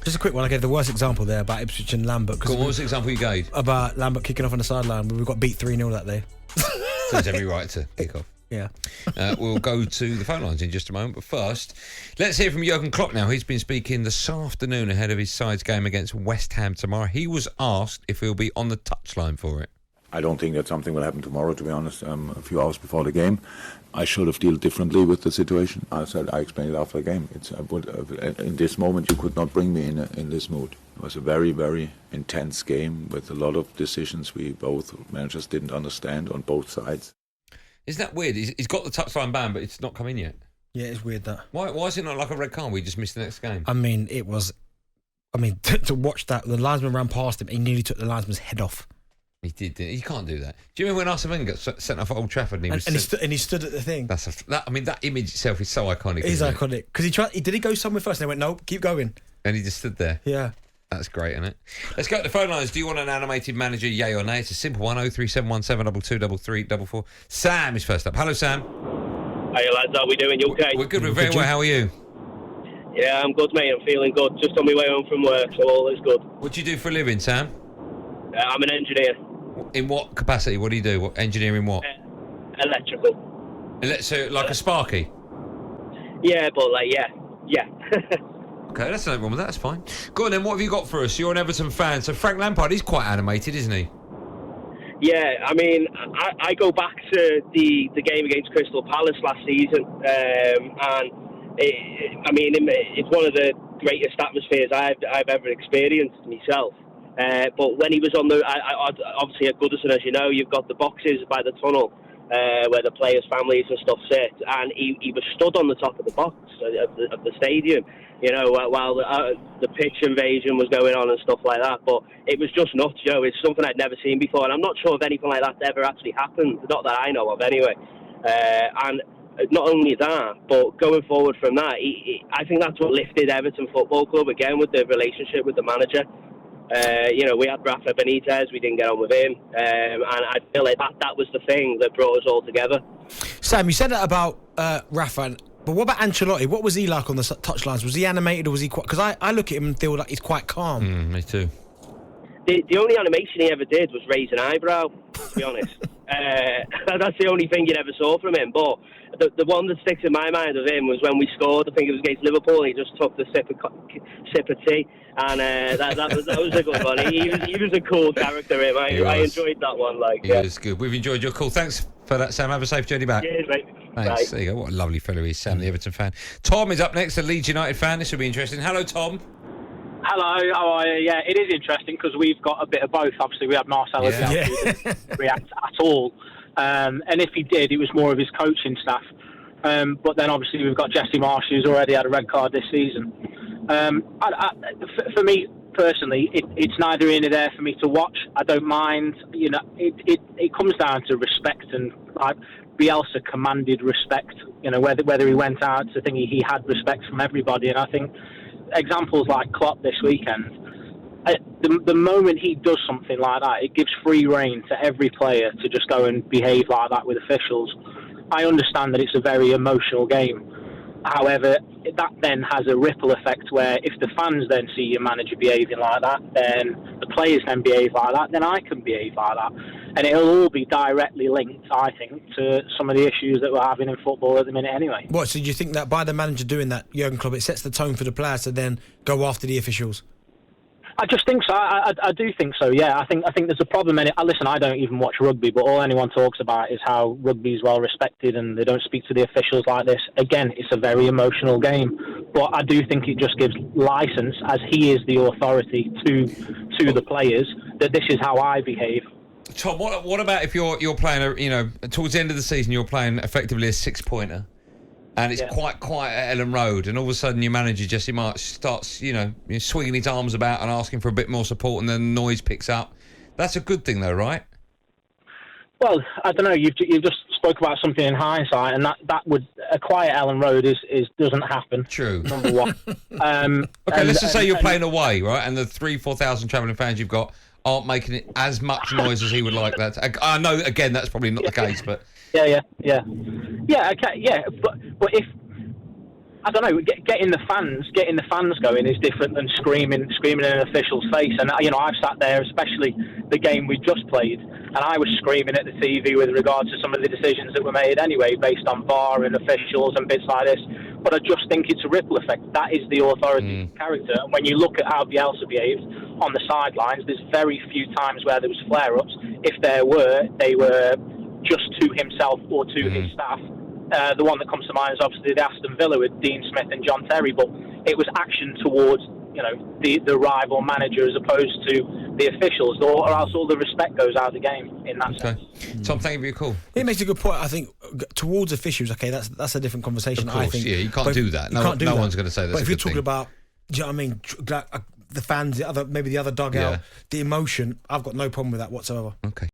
Just a quick one. I gave the worst example there about Ipswich and Lambert. What was the example you gave? About Lambert kicking off on the sideline, but we got beat 3-0 that day. So he's every right to kick off. Yeah. We'll go to the phone lines in just a moment, but first, let's hear from Jurgen Klopp now. He's been speaking this afternoon ahead of his side's game against West Ham tomorrow. He was asked if he'll be on the touchline for it. I don't think that something will happen tomorrow, to be honest. A few hours before the game, I should have dealt differently with the situation. I explained it after the game. In this moment, you could not bring me in this mood. It was a very, very intense game with a lot of decisions we both managers didn't understand on both sides. Isn't that weird? He's got the touchline ban, but it's not come in yet. Yeah, it's weird that. Why is it not like a red card? We just missed the next game. I mean, to watch that, the linesman ran past him. He nearly took the linesman's head off. He did. He can't do that. Do you remember when Arsene Wenger got sent off at Old Trafford and he stood at the thing? That image itself is so iconic. It is iconic because did he go somewhere first? And they went, no, keep going. And he just stood there. Yeah. That's great, isn't it? Let's go to the phone lines. Do you want an animated manager, yay or nay? It's a simple one, 03717223344. Sam is first up. Hello, Sam. Hey, lads, how are we doing? You okay? We're good. We're very well. How are you? Yeah, I'm good, mate. I'm feeling good. Just on my way home from work, so all is good. What do you do for a living, Sam? I'm an engineer. In what capacity? What do you do? Engineering what? Electrical. So, like a Sparky? Yeah, but yeah. Okay, that's no wrong with that. That's fine. Go on then. What have you got for us? You're an Everton fan, so Frank Lampard is quite animated, isn't he? Yeah, I mean, I go back to the game against Crystal Palace last season, and it's one of the greatest atmospheres I've ever experienced myself. But when he was on obviously at Goodison, as you know, you've got the boxes by the tunnel where the players' families and stuff sit, and he was stood on the top of the box of the stadium, while the pitch invasion was going on and stuff like that. But it was just nuts, It's something I'd never seen before, and I'm not sure if anything like that ever actually happened, not that I know of anyway. And not only that, but going forward from that, I think that's what lifted Everton Football Club again with the relationship with the manager. We had Rafa Benitez, we didn't get on with him, and I feel like that was the thing that brought us all together. Sam, you said that about Rafa, but what about Ancelotti? What was he like on the touchlines? Was he animated or was he quite... Because I look at him and feel like he's quite calm. Me too. The only animation he ever did was raise an eyebrow, to be honest. That's the only thing you ever saw from him, but the one that sticks in my mind of him was when we scored. I think it was against Liverpool. He just took the sip of tea, and that was a good one. He was a cool character. Him, I enjoyed that one. It was good. We've enjoyed your call. Thanks for that, Sam. Have a safe journey back. Cheers, mate. Thanks. Bye. There you go. What a lovely fellow he is, Sam, the Everton fan. Tom is up next, the Leeds United fan. This will be interesting. Hello, Tom. Hello, how are you? Yeah, it is interesting because we've got a bit of both. Obviously, we had Marcelo who didn't react at all. And if he did, it was more of his coaching staff. But then obviously we've got Jesse Marsh, who's already had a red card this season. For me personally, it's neither here nor there for me to watch. I don't mind. It comes down to respect, and like Bielsa commanded respect. Whether he went out to think he had respect from everybody, and I think examples like Klopp this weekend. The moment he does something like that, it gives free rein to every player to just go and behave like that with officials. I understand that it's a very emotional game. However, that then has a ripple effect where if the fans then see your manager behaving like that, then the players then behave like that, then I can behave like that. And it'll all be directly linked, I think, to some of the issues that we're having in football at the minute anyway. What, so do you think that by the manager doing that, Jurgen Klopp, it sets the tone for the players to then go after the officials? I just think so. I do think so. Yeah, I think there's a problem. And listen, I don't even watch rugby, but all anyone talks about is how rugby is well respected and they don't speak to the officials like this. Again, it's a very emotional game, but I do think it just gives license, as he is the authority to the players, that this is how I behave. Tom, what about if you're playing towards the end of the season you're playing effectively a 6-pointer? And it's quite quiet at Ellen Road, and all of a sudden your manager, Jesse Marsh, starts, swinging his arms about and asking for a bit more support, and then the noise picks up. That's a good thing, though, right? Well, I don't know. You've just spoke about something in hindsight, and that would a quiet Ellen Road doesn't happen. True. Number one. Okay, let's just say you're playing away, right? And the 4,000 travelling fans you've got aren't making it as much noise as he would like that. I know, again, that's probably not the case, but. Yeah. Okay, yeah, but I don't know. Getting the fans going is different than screaming in an official's face. And I've sat there, especially the game we just played, and I was screaming at the TV with regards to some of the decisions that were made anyway, based on VAR and officials and bits like this. But I just think it's a ripple effect. That is the authority character. And when you look at how Bielsa behaved on the sidelines, there's very few times where there was flare-ups. If there were, they were just to himself or to his staff. The one that comes to mind is obviously the Aston Villa with Dean Smith and John Terry, but it was action towards the rival manager as opposed to the officials, or else all the respect goes out of the game in that sense. Tom, thank you for your call. It makes a good point. I think towards officials, okay, that's a different conversation. Of course, I think, you can't do that. No one's going to say that. But if you're talking about, do you know what I mean? The fans, maybe the other dugout, the emotion, I've got no problem with that whatsoever. Okay.